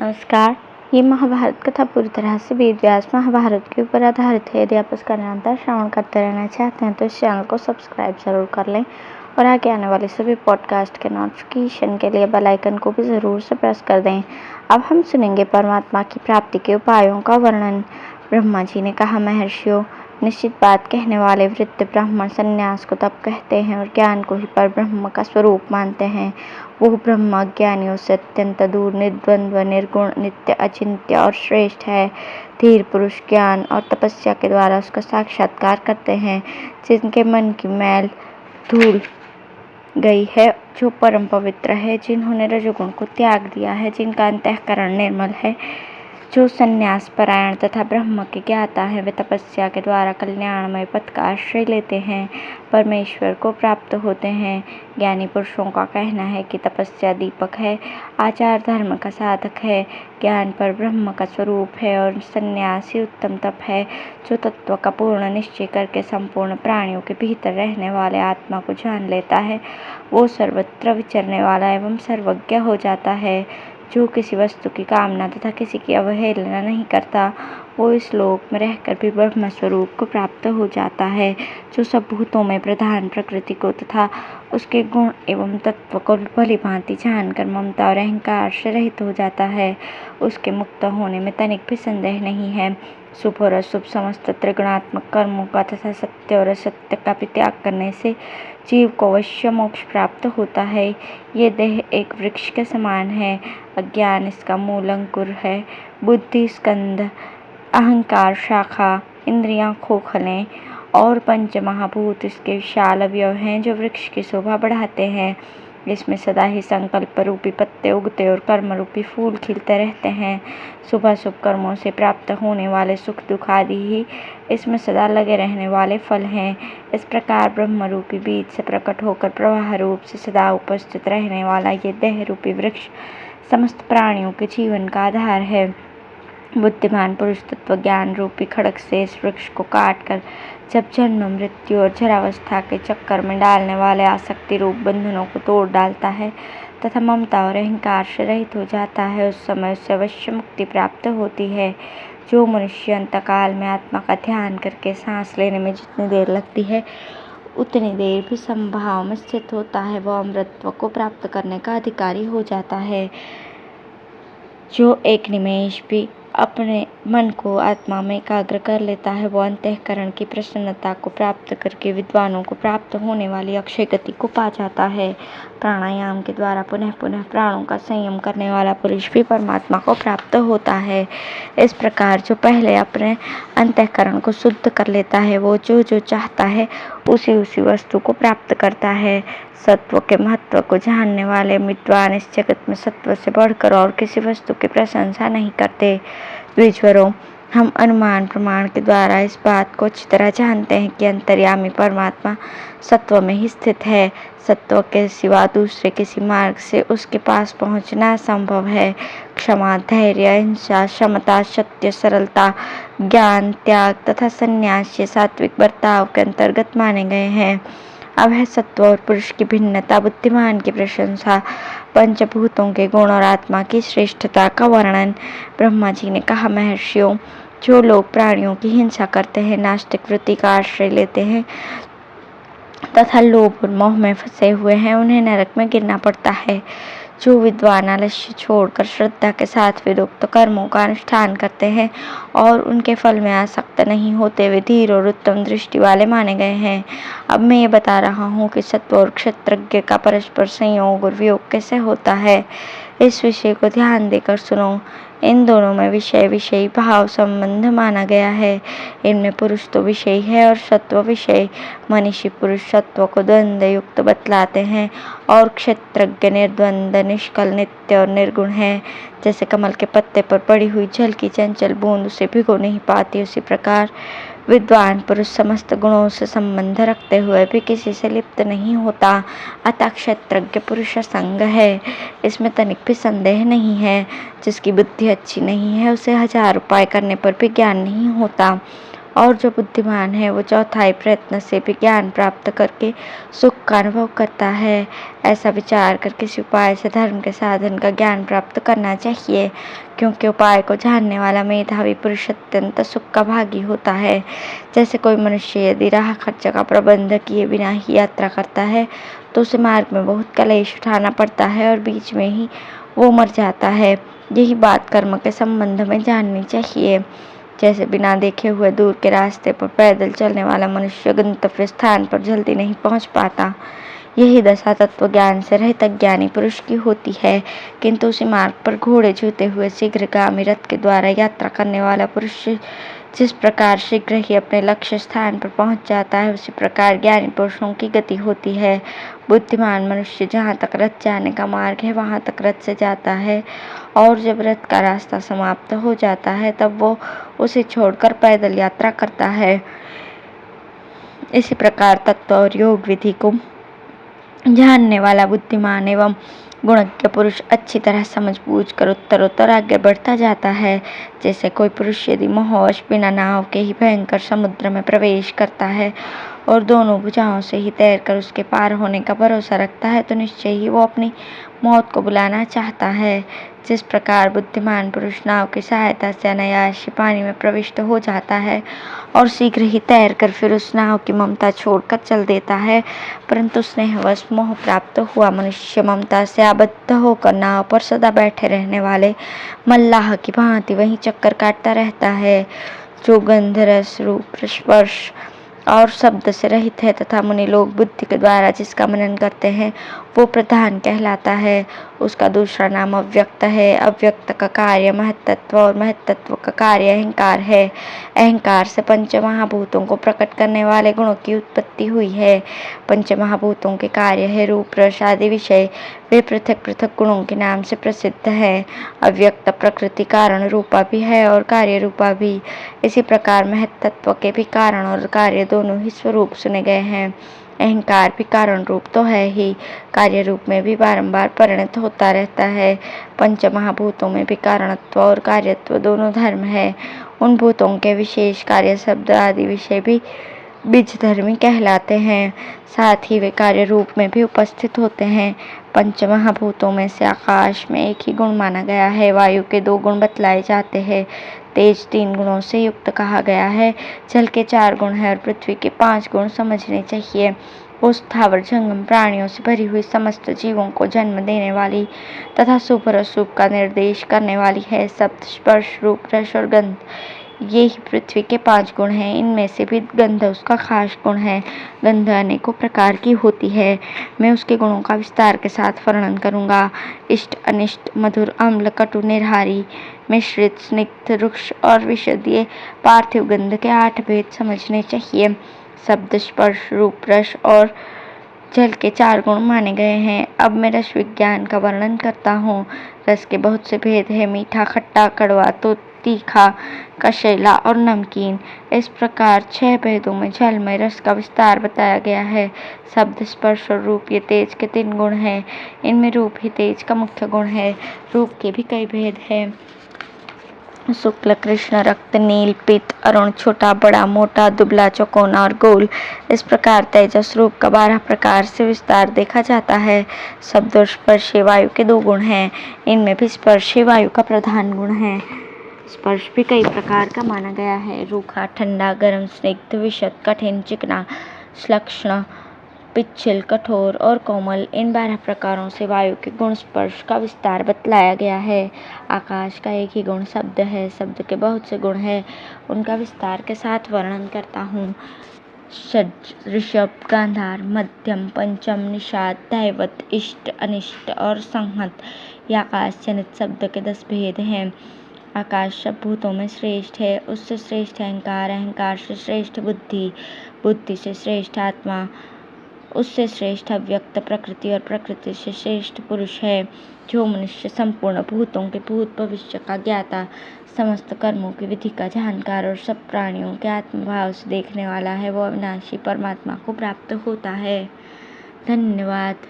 नमस्कार। ये महाभारत कथा पूरी तरह से वेद व्यास महाभारत के ऊपर आधारित है। यदि आप इसका निरंतर श्रवण करते रहना चाहते हैं तो इस चैनल को सब्सक्राइब जरूर कर लें और आगे आने वाले सभी पॉडकास्ट के नोटिफिकेशन के लिए बेल आइकन को भी ज़रूर से प्रेस कर दें। अब हम सुनेंगे परमात्मा की प्राप्ति के उपायों का वर्णन। ब्रह्मा जी ने कहा, महर्षियों, निश्चित बात कहने वाले वृद्ध ब्राह्मण संन्यास को तप कहते हैं और ज्ञान को ही पर ब्रह्म का स्वरूप मानते हैं। वो ब्रह्म ज्ञानियों से अत्यंत दूर, निर्द्वंद्व, निर्गुण, नित्य, अचिंत्य और श्रेष्ठ है। धीर पुरुष ज्ञान और तपस्या के द्वारा उसका साक्षात्कार करते हैं, जिनके मन की मैल धूल गई है, जो परम पवित्र है, जिन्होंने रजोगुण को त्याग दिया है, जिनका अंतःकरण निर्मल है, जो संन्यास परायण तथा ब्रह्म के ज्ञाता है, वे तपस्या के द्वारा कल्याणमय पथ का आश्रय लेते हैं, परमेश्वर को प्राप्त होते हैं। ज्ञानी पुरुषों का कहना है कि तपस्या दीपक है, आचार धर्म का साधक है, ज्ञान पर ब्रह्म का स्वरूप है और संन्यास ही उत्तम तप है, जो तत्व का पूर्ण निश्चय करके संपूर्ण प्राणियों के भीतर रहने वाले आत्मा को जान लेता है। वो सर्वत्र विचरने वाला एवं सर्वज्ञ हो जाता है। जो किसी वस्तु की कामना तथा किसी की अवहेलना नहीं करता, वो इस लोक में रहकर भी ब्रह्म स्वरूप को प्राप्त हो जाता है। जो सब भूतों में प्रधान प्रकृति को तथा उसके गुण एवं तत्व को भली भांति जानकर ममता और अहंकार से रहित हो जाता है, उसके मुक्त होने में तनिक भी संदेह नहीं है। शुभ और अशुभ समस्त त्रिगुणात्मक कर्मों का तथा सत्य और असत्य का भी त्याग करने से जीव को अवश्य मोक्ष प्राप्त होता है। ये देह एक वृक्ष के समान है। अज्ञान इसका मूल अंकुर है, बुद्धि स्कंद, अहंकार शाखा, इंद्रियां खोखलें और पंच महाभूत इसके विशाल अवयव हैं, जो वृक्ष की शोभा बढ़ाते हैं। इसमें सदा ही संकल्प रूपी पत्ते उगते और कर्म रूपी फूल खिलते रहते हैं। शुभ अशुभ कर्मों से प्राप्त होने वाले सुख दुख आदि ही इसमें सदा लगे रहने वाले फल हैं। इस प्रकार ब्रह्म रूपी बीज से प्रकट होकर प्रवाह रूप से सदा उपस्थित रहने वाला ये देह रूपी वृक्ष समस्त प्राणियों के जीवन का आधार है। बुद्धिमान पुरुष तत्व ज्ञान रूपी खड्ग से इस वृक्ष को काट कर जब जन्म मृत्यु और जरावस्था के चक्कर में डालने वाले आसक्ति रूप बंधनों को तोड़ डालता है तथा ममता और अहंकार से रहित हो जाता है, उस समय उससे अवश्य मुक्ति प्राप्त होती है। जो मनुष्य अंतकाल में आत्मा का ध्यान करके सांस लेने में जितनी देर लगती है, उतनी देर भी समभाव में स्थित होता है, वह अमृतत्व को प्राप्त करने का अधिकारी हो जाता है। जो एक निमेष भी अपने मन को आत्मा में एकाग्र कर लेता है, वो अंतःकरण की प्रसन्नता को प्राप्त करके विद्वानों को प्राप्त होने वाली अक्षय गति को पा जाता है। प्राणायाम के द्वारा पुनः पुनः प्राणों का संयम करने वाला पुरुष भी परमात्मा को प्राप्त होता है। इस प्रकार जो पहले अपने अंतःकरण को शुद्ध कर लेता है, वो जो जो चाहता है उसी उसी वस्तु को प्राप्त करता है। सत्व के महत्व को जानने वाले विद्वान इस जगत में सत्व से बढ़कर और किसी वस्तु की प्रशंसा नहीं करते। द्विजवरों, हम अनुमान प्रमाण के द्वारा इस बात को अच्छी तरह जानते हैं कि अंतर्यामी परमात्मा सत्व में ही स्थित है। सत्व के सिवा दूसरे किसी मार्ग से उसके पास पहुंचना असंभव है। क्षमा, धैर्य, अहिंसा, समता, सत्य, सरलता, ज्ञान, त्याग तथा संन्यास ये सात्विक बर्ताव के अंतर्गत माने गए हैं। अब है सत्व और पुरुष की भिन्नता, बुद्धिमान की प्रशंसा, पंचभूतों के गुण और आत्मा की श्रेष्ठता का वर्णन। ब्रह्मा जी ने कहा, महर्षियों, जो लोग प्राणियों की हिंसा करते हैं, नास्तिक वृत्ति का आश्रय लेते हैं तथा लोभ और मोह में फंसे हुए हैं, उन्हें नरक में गिरना पड़ता है। जो विद्वान आलस्य छोड़कर श्रद्धा के साथ विदुक्त कर्मों का अनुष्ठान करते हैं और उनके फल में आसक्त नहीं होते, वे धीर और उत्तम दृष्टि वाले माने गए हैं। अब मैं ये बता रहा हूँ कि सत्व और क्षत्रज्ञ का परस्पर संयोग और वियोग कैसे होता है। इस विषय को ध्यान देकर सुनो। इन दोनों में विषय विषयी भाव संबंध माना गया है। इनमें पुरुष तो विषयी है और सत्व विषय। मनीषी पुरुष सत्व को द्वंद्व युक्त बतलाते हैं और क्षत्रज्ञ निर्द्वंद, निष्कल, नित्य और निर्गुण है। जैसे कमल के पत्ते पर पड़ी हुई जल की चंचल बूंद उसे भिगो नहीं पाती, उसी प्रकार विद्वान पुरुष समस्त गुणों से संबंध रखते हुए भी किसी से लिप्त नहीं होता। अतः क्षत्रज्ञ पुरुष असंग है, इसमें तनिक भी संदेह नहीं है। जिसकी बुद्धि अच्छी नहीं है, उसे 1000 उपाय करने पर भी ज्ञान नहीं होता। और जो बुद्धिमान है वो चौथाई प्रयत्न से भी ज्ञान प्राप्त करके सुख का अनुभव करता है। ऐसा विचार कर किसी उपाय से धर्म के साधन का ज्ञान प्राप्त करना चाहिए, क्योंकि उपाय को जानने वाला मेधावी पुरुष अत्यंत सुख का भागी होता है। जैसे कोई मनुष्य यदि राह खर्च का प्रबंध किए बिना ही यात्रा करता है तो उसे मार्ग में बहुत कलेश उठाना पड़ता है और बीच में ही वो मर जाता है। यही बात कर्म के संबंध में जाननी चाहिए। जैसे बिना देखे हुए दूर के रास्ते पर पैदल चलने वाला मनुष्य गंतव्य स्थान पर जल्दी नहीं पहुंच पाता, यही दशा तत्व ज्ञान से रहित अज्ञानी पुरुष की होती है। किंतु उसी मार्ग पर घोड़े जूते हुए शीघ्रगामी रथ के द्वारा यात्रा करने वाला पुरुष जिस प्रकार शीघ्र ही अपने लक्ष्य स्थान पर पहुंच जाता है, उसी प्रकार ज्ञानी पुरुषों की गति होती है। बुद्धिमान मनुष्य जहाँ तक रथ जाने का मार्ग है वहाँ तक रथ से जाता है, और जब रथ का रास्ता समाप्त हो जाता है तब वो उसे छोड़कर पैदल यात्रा करता है। इसी प्रकार तत्व और योग विधि को जानने वाला बुद्धिमान एवं गुणज्ञ पुरुष अच्छी तरह समझ बूझ कर उत्तरोत्तर आगे बढ़ता जाता है। जैसे कोई पुरुष यदि मोहवश बिना नाव के ही भयंकर समुद्र में प्रवेश करता है और दोनों भुजाओं से ही तैरकर उसके पार होने का भरोसा रखता है, तो निश्चय ही वो अपनी मौत को बुलाना चाहता है। जिस प्रकार बुद्धिमान पुरुष नाव की सहायता से अनायास ही पानी में प्रविष्ट हो जाता है और शीघ्र ही तैरकर फिर उस नाव की ममता छोड़कर चल देता है, परंतु स्नेहवश मोह प्राप्त हुआ मनुष्य ममता से आबद्ध होकर नाव पर सदा बैठे रहने वाले मल्लाह की भांति वहीं चक्कर काटता रहता है। जो गंध रस रूप स्पर्श और शब्द से रहित है तथा मुनि लोग बुद्धि के द्वारा जिसका मनन करते हैं वो प्रधान कहलाता है। उसका दूसरा नाम अव्यक्त है। अव्यक्त का कार्य महत्त्व और महत्त्व का कार्य अहंकार है। अहंकार से पंच महाभूतों को प्रकट करने वाले गुणों की उत्पत्ति हुई है। पंच महाभूतों के कार्य है रूप रस आदि विषय, वे पृथक पृथक गुणों के नाम से प्रसिद्ध है। अव्यक्त प्रकृति कारण रूपा भी है और कार्य रूपा भी। इसी प्रकार महत्त्व के भी कारण और कार्य दोनों ही स्वरूप सुने गए हैं। अहंकार भी कारण रूप तो है ही, कार्य रूप में भी बारंबार परिणत होता रहता है। पंच महाभूतों में भी कारणत्व और कार्यत्व दोनों धर्म है। उन भूतों के विशेष कार्य शब्द आदि विषय भी बीज धर्मी कहलाते हैं, साथ ही वे कार्य रूप में भी उपस्थित होते हैं। पंच महाभूतों में से आकाश में एक ही गुण माना गया है। वायु के 2 गुण बतलाए जाते हैं। तेज 3 गुणों से युक्त कहा गया है। जल के 4 गुण हैं और पृथ्वी के 5 गुण समझने चाहिए। वो स्थावर जंगम प्राणियों से भरी हुई समस्त जीवों को जन्म देने वाली तथा शुभ और अशुभ का निर्देश करने वाली है। शब्द स्पर्श रूप रस और गंध, ये ही पृथ्वी के 5 गुण हैं। इनमें से भी गंध उसका खास गुण है। गंध अनेकों प्रकार की होती है। मैं उसके गुणों का विस्तार के साथ वर्णन करूंगा। इष्ट अनिष्ट, मधुर अम्ल, कटु निर्हारी, मिश्रित स्निग्ध रुक्ष और विशद, ये पार्थिव गंध के 8 भेद समझने चाहिए। शब्द स्पर्श रूप रस और जल के 4 गुण माने गए हैं। अब मैं रस विज्ञान का वर्णन करता हूँ। रस के बहुत से भेद है, मीठा, खट्टा, कड़वा, तो तीखा, कशेला और नमकीन। इस प्रकार 6 भेदों में जलमय रस का विस्तार बताया गया है। शब्द स्पर्श और रूप, ये तेज के 3 गुण हैं। इनमें रूप ही तेज का मुख्य गुण है। रूप के भी कई भेद हैं, शुक्ल, कृष्ण, रक्त, नील, पीत, अरुण, छोटा, बड़ा, मोटा, दुबला, चौकोना और गोल। इस प्रकार तेजस रूप का 12 प्रकार से विस्तार देखा जाता है। शब्द और स्पर्श वायु के 2 गुण हैं। इनमें भी स्पर्श वायु का प्रधान गुण है। स्पर्श भी कई प्रकार का माना गया है। रूखा, ठंडा, गर्म, स्निग्ध, विशद, कठिन, चिकना, श्लक्ष्ण, पिच्छल, कठोर और कोमल, इन 12 प्रकारों से वायु के गुण स्पर्श का विस्तार बतलाया गया है। आकाश का एक ही गुण शब्द है। शब्द के बहुत से गुण हैं, उनका विस्तार के साथ वर्णन करता हूँ। षड्ज, ऋषभ, गांधार, मध्यम, पंचम, निषाद, दैवत, इष्ट, अनिष्ट और संहत, ये आकाश जनित शब्द के 10 भेद हैं। आकाश सब भूतों में श्रेष्ठ है। उससे श्रेष्ठ अहंकार, अहंकार से श्रेष्ठ बुद्धि, बुद्धि से श्रेष्ठ आत्मा, उससे श्रेष्ठ अव्यक्त प्रकृति और प्रकृति से श्रेष्ठ पुरुष है। जो मनुष्य संपूर्ण भूतों के भूत भविष्य का ज्ञाता, समस्त कर्मों की विधि का जानकार और सब प्राणियों के आत्मभाव से देखने वाला है, वो अविनाशी परमात्मा को प्राप्त होता है। धन्यवाद।